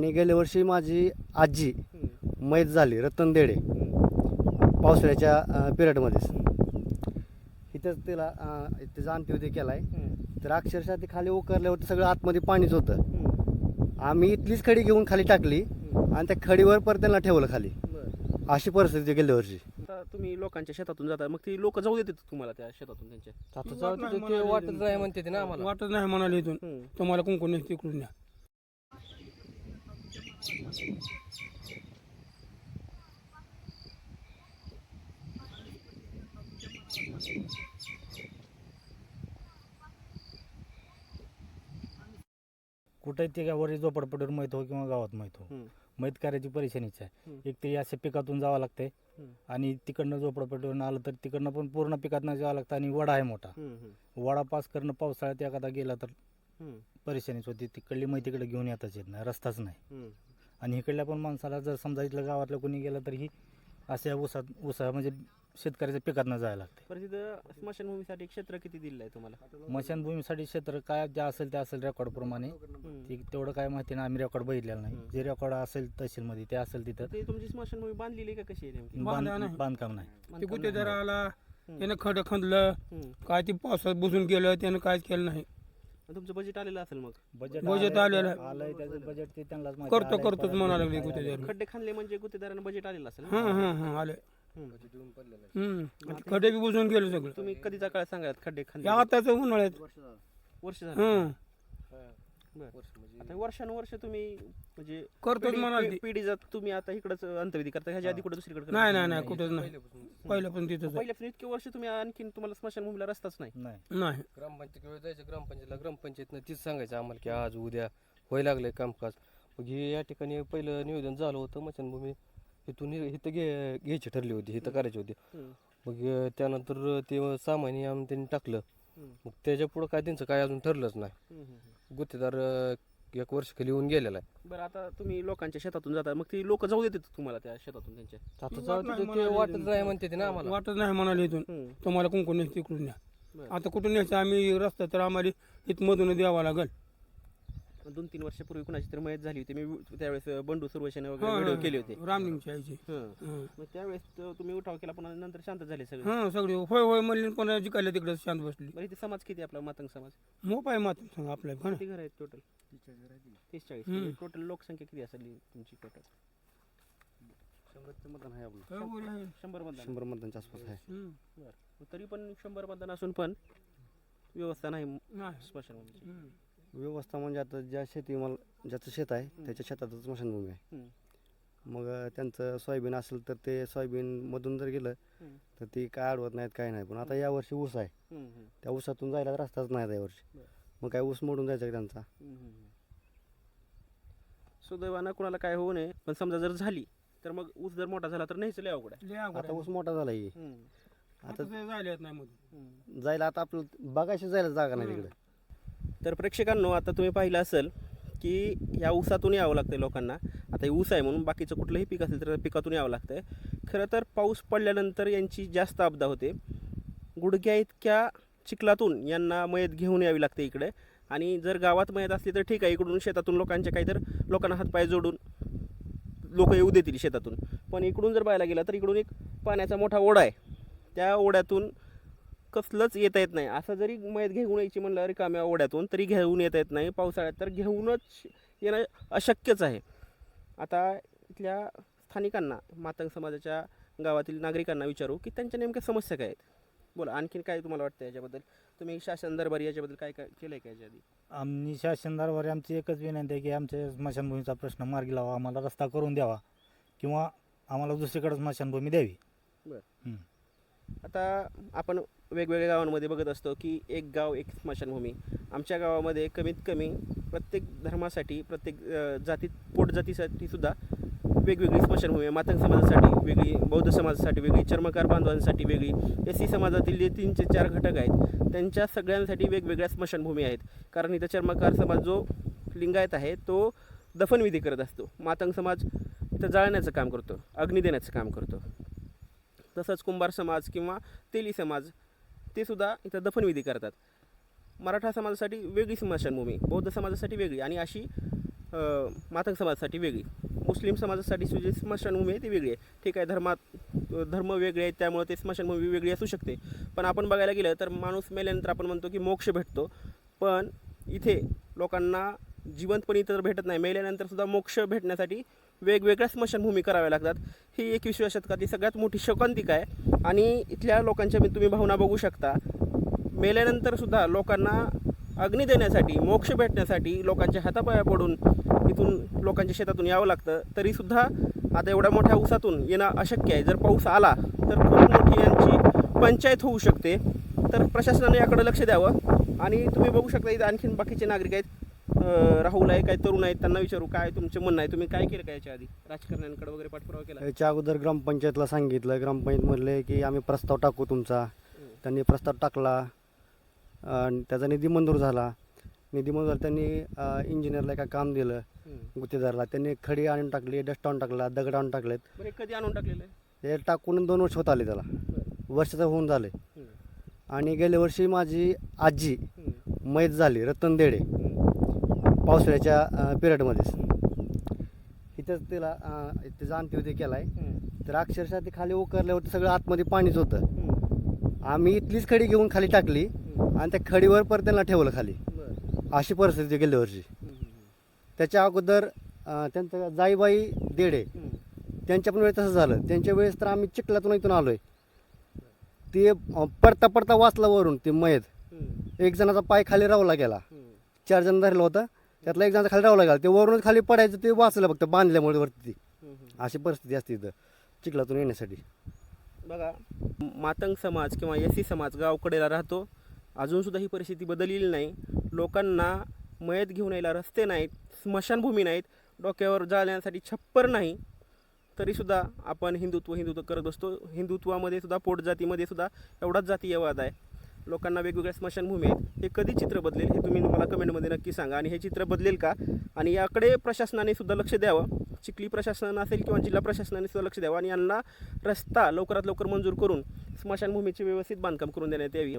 आणि गेल्या वर्षी माझी आजी मैत झाली रतनदेडे पावसाळ्याच्या पिरियडमध्येच. इथंच तिला तिचा अंत्यविधी केला आहे. तर अक्षरशः ते खाली उकरल्यावरती सगळं आतमध्ये पाणीच होतं. आम्ही इथलीच खडी घेऊन खाली टाकली आणि त्या खडीवर परत त्यांना ठेवलं खाली. अशी परिस्थिती गेल्या वर्षी. आता तुम्ही लोकांच्या शेतातून जाता, मग ती लोक जाऊ देतात तुम्हाला त्या शेतातून त्यांच्या? आता जाऊ तिथे ते वाटत नाही म्हणते ते ना आम्हाला. वाटत नाही म्हणाले इथून तुम्हाला कुंकून तिकडून न्या. कुठेही ते वरील झोपडपट्टीवर मैत हो किंवा गावात मैत हो, मैत करायची परेशानीच आहे. एक ते अशा पिकातून जावं लागतंय आणि तिकडनं झोपडपट्टीवरून आलं तर तिकडनं पण पूर्ण पिकातनं जावं लागतं. आणि वडा आहे मोठा, वडा पास करणं पावसाळ्यात एखादा गेला तर परेशानीच होती. तिकडली मैत तिकडे घेऊन येताच येत नाही, रस्ताच नाही. आणि इकडल्या पण माणसाला जर समजा इथलं गावातलं कोणी गेलं तर ही अशा उसा म्हणजे शेतकऱ्याच्या पिकातनं जायला लागते. परत तिथं स्मशानभूमीसाठी क्षेत्र किती दिलेलं आहे तुम्हाला? स्मशानभूमीसाठी क्षेत्र काय जे असेल ते असेल रेकॉर्डप्रमाणे. तेवढं काय माहिती नाही, आम्ही रेकॉर्ड बघितलेलं नाही. जे रेकॉर्ड असेल तहसीलमध्ये ते असेल तिथं. ते तुमची स्मशानभूमी बांधलेली का कशी आहे नेमकी? बांधकाम नाही. ते गुत्तेदार आला त्यानं खड खंदलं काय ते पावसात बुजून गेलं त्यानं काहीच केलं नाही. तुमचं बजेट आलेलं असेल मग? बजेट आलेलं आहे. आलंय त्याचं बजेट ते त्यांनाच माहिती. करतोच म्हणा लागले गुत्तेदार. खड्डे खाल्ले म्हणजे गुत्तेदारानं बजेट आलेलं असेल. हां आले. खड्डे बी बुजून गेले सगळं. तुम्ही कधीचा काळ सांगा खड्डे खाल्ले? आताच उन्हाळ्यात वर्ष झालं. आता वर्षानुवर्ष तुम्ही म्हणजे करतोच म्हणाल ती. पिढी जात तुम्ही आता इकडंच अंतविधी करता, ह्याच्या आधी कुठे दुसरीकडे? नाही कुठंच नाही. पहिलं पण तिथंच आहे. पहिल्यापासून इतके वर्ष तुम्ही आणखीन तुम्हाला स्मशानभूमीला रस्ताच नाही? नाही. ग्रामपंचायतीकडे जायचं, ग्रामपंचायतीला ग्रामपंचायतनं तीच सांगायचं आम्हाला की आज उद्या व्हायला लागलंय कामकाज. मग हे या ठिकाणी पहिलं निवेदन झालं होतं, स्मशानभूमी इथून इथं घ्यायची ठरली होती, इथं करायची होती. मग त्यानंतर ते सामान्य आम्ही त्यांनी टाकलं. मग त्याच्या पुढं काय त्यांचं काय अजून ठरलंच नाही. गुत्तेदार 1 वर्ष खाली येऊन गेलेला आहे. बरं, आता तुम्ही लोकांच्या शेतातून जाता, मग ती लोक जाऊ देतात तुम्हाला त्या शेतातून त्यांच्या? आता जाऊ तिथे ते वाटत नाही म्हणते ते ना आम्हाला. वाटत नाही म्हणाले इथून तुम्हाला कुंकून तिकडून न्या. आता कुठून न्यायचं आम्ही रस्ता तर आम्हाला इथमधून द्यावा लागेल. 2-3 वर्षापूर्वी कुणाची तर मयत झाली होती, मी त्यावेळेस बंडू सुरवशेने वगैरे व्हिडिओ केले होते. रामलिंगची आईची. मग त्यावेळेस तुम्ही उठाव केला, पण नंतर शांत झाले सगळे. सगळे होय म्हणले पण जिकायला तिकडे शांत बसली. बरं, इथे समाज किती आपला मातंग समाज? मोप आहे मात्र सांगा आपल्या किती घर आहेत टोटल? 30-40. टोटल लोकसंख्या किती असेल तुमची टोटल? 100 मतदान आहे आपलं. 100 मतदान. 100 मतदानच्या आसपास आहे. बरं, तरी पण 100 मतदान असून पण व्यवस्था नाही स्मशानभूमीची. व्यवस्था म्हणजे आता ज्याचं शेत आहे त्याच्या शेतातच स्मशानभूमी आहे. मग त्यांचं सोयाबीन असेल तर ते सोयाबीनमधून जर गेलं तर ती काय अडवत नाहीत, काय नाही. पण आता यावर्षी ऊस आहे, त्या ऊसातून जायला रस्ताच नाही यावर्षी. मग काय ऊस मोडून जायचं त्यांचा. सुदैवानं कुणाला काय होऊ नये, पण समजा जर झाली तर मग ऊस जर मोठा झाला तर नाहीच लय अवघड आहे. आता ऊस मोठा झाला आहे. आता जायला येत नाही मधून. जायला आता आपलं बघायची जायला जागा नाही तिकडे. तर प्रेक्षकांनो, आता तुम्ही पाहिलं असेल की या ऊसातून यावं लागतं लोकांना. आता हे ऊस आहे म्हणून बाकीचं कुठलंही पीक असेल तर पिकातून यावं लागतं. खरं तर पाऊस पडल्यानंतर यांची जास्त आपदा होते. गुडघ्या इतक्या चिखलातून यांना मयत घेऊन यावी लागते इकडे. आणि जर गावात मयत असली तर ठीक आहे, इकडून शेतातून लोकांच्या काही तर लोकांना हातपाय जोडून लोक येऊ देतील शेतातून. पण इकडून जर पाहायला गेला तर इकडून एक पाण्याचा मोठा ओढा आहे, त्या ओढ्यातून कसलंच येता येत नाही. असं जरी मयत घेऊन यायची म्हणलं रिकाम्या ओढ्यातून तरी घेऊन येता येत नाही. पावसाळ्यात तर घेऊनच येणं अशक्यच आहे. आता इथल्या स्थानिकांना, मातंग समाजाच्या गावातील नागरिकांना विचारू की त्यांच्या नेमक्या समस्या काय आहेत. बोला, आणखीन काय तुम्हाला वाटतं याच्याबद्दल? तुम्ही शासन दरबारी याच्याबद्दल काय काय केलं आहे का याच्या आधी? आम्ही शासन दरबारी आमची एकच विनंती आहे की आमच्या स्मशानभूमीचा प्रश्न मार्गी लावा, आम्हाला रस्ता करून द्यावा किंवा आम्हाला दुसरीकडे स्मशानभूमी द्यावी. बरं, आता आपण वेगवेगळ्या गावांमध्ये बघत असतो की एक गाव एक स्मशानभूमी. आमच्या गावामध्ये कमीत कमी प्रत्येक धर्मासाठी, प्रत्येक जाती पोटजातीसाठी सुद्धा वेगवेगळी स्मशानभूमी आहे. मातंग समाजासाठी वेगळी, बौद्ध समाजासाठी वेगळी, चर्मकार बांधवांसाठी वेगळी, SC समाजातील जे 3 ते 4 घटक आहेत त्यांच्या सगळ्यांसाठी वेगवेगळ्या स्मशानभूमी आहेत. कारण इथं चर्मकार समाज जो लिंगायत आहे तो दफनविधी करत असतो. मातंग समाज इथं जाळण्याचं काम करतो, अग्नी देण्याचं काम करतो. तसंच कुंभार समाज किंवा तेली समाज ते सुद्धा इथं दफनविधी करतात. मराठा समाजासाठी वेगळी स्मशानभूमी, बौद्ध समाजासाठी वेगळी, आणि अशी मातंग समाजासाठी वेगळी, मुस्लिम समाजासाठी जी स्मशानभूमी आहे ती वेगळी आहे. ठीक आहे, धर्म वेगळे आहेत त्यामुळे ते स्मशानभूमी वेगळी असू शकते. पण आपण बघायला गेलं तर माणूस मेल्यानंतर आपण म्हणतो की मोक्ष भेटतो, पण इथे लोकांना जिवंतपणी तर भेटत नाही, मेल्यानंतर सुद्धा मोक्ष भेटण्यासाठी वेगवेगळ्या स्मशानभूमी कराव्या लागतात. ही 21व्या शतकातली सगळ्यात मोठी शोकांतिका आहे. आणि इथल्या लोकांच्या तुम्ही भावना बघू शकता. मेल्यानंतर सुद्धा लोकांना अग्नी देण्यासाठी, मोक्ष भेटण्यासाठी लोकांच्या हातापाया पडून इथून लोकांच्या शेतातून यावं लागतं. तरीसुद्धा आता एवढ्या मोठ्या ऊसातून येणं अशक्य आहे. जर पाऊस आला तर खूप मोठी यांची पंचायत होऊ शकते. तर प्रशासनाने याकडे लक्ष द्यावं. आणि तुम्ही बघू शकता इथं आणखीन बाकीचे नागरिक आहेत. राहुल आहे, काही तरुण आहेत, त्यांना विचारू काय तुमचं म्हणणं आहे, तुम्ही काय केलं काय याच्या आधी, राजकारण्यांकडे वगैरे पाठपुरावा केला? याच्या अगोदर ग्रामपंचायतला सांगितलं, ग्रामपंचायत म्हणले की आम्ही प्रस्ताव टाकू तुमचा. त्यांनी प्रस्ताव टाकला आणि त्याचा निधी मंजूर झाला. निधी मंजूर झाला, त्यांनी इंजिनियरला एका काम दिलं, गुत्तेदारला. त्यांनी खडी आणून टाकली, डस्ट आणून टाकला, दगड आणून टाकलेत. बरं, कधी आणून टाकलेलं आहे? हे टाकून 2 वर्ष होत आले त्याला, वर्षाचं होऊन झाले. आणि गेल्या वर्षी माझी आजी मैत झाली, रतन देडे, पावसाळ्याच्या पिरियडमध्येच. इथंच तिला तिचा अंत्यविधी केला आहे. तर अक्षरशः ती खाली उकरल्यावरती सगळं आतमध्ये पाणीच होतं. आम्ही इथलीच खडी घेऊन खाली टाकली आणि त्या खडीवर परत त्यांना ठेवलं खाली. अशी परिस्थिती गेल्या वर्षी. त्याच्या अगोदर त्यांचं जाईबाई देडे, त्यांच्या पण वेळेस तसं झालं. त्यांच्या वेळेस तर आम्ही चिखलातून इथून आलो आहे. ते पडता पडता वाचला वरून ते मयत. एक जणाचा पाय खाली रावला गेला, 4 जण धरला होता, त्यातला एक जणाचा खाली रावला गेला. ते वरूनच खाली पडायचं, ते वाचलं फक्त बांधल्यामुळे वरती. अशी परिस्थिती असते इथं चिखलातून येण्यासाठी. बघा, मातंग समाज किंवा एसी समाज गावकडेला राहतो, अजूनसुद्धा ही परिस्थिती बदललेली नाही. लोकांना मयत घेऊन यायला रस्ते नाहीत, स्मशानभूमी नाहीत, डोक्यावर जाळण्यासाठी छप्पर नाही. तरीसुद्धा आपण हिंदुत्व करत असतो. हिंदुत्वामध्ये सुद्धा पोटजातीमध्ये सुद्धा एवढाच जातीयवाद आहे. लोकांना वेगवेगळ्या स्मशानभूमी आहेत. हे कधी चित्र बदलेल हे तुम्ही मला कमेंटमध्ये नक्की सांगा. आणि हे चित्र बदलेल का, आणि याकडे प्रशासनाने सुद्धा लक्ष द्यावं. चिखली प्रशासन असेल किंवा जिल्हा प्रशासनाने सुद्धा लक्ष द्यावं आणि यांना रस्ता लवकरात लवकर मंजूर करून स्मशानभूमीचे व्यवस्थित बांधकाम करून देण्यात यावी.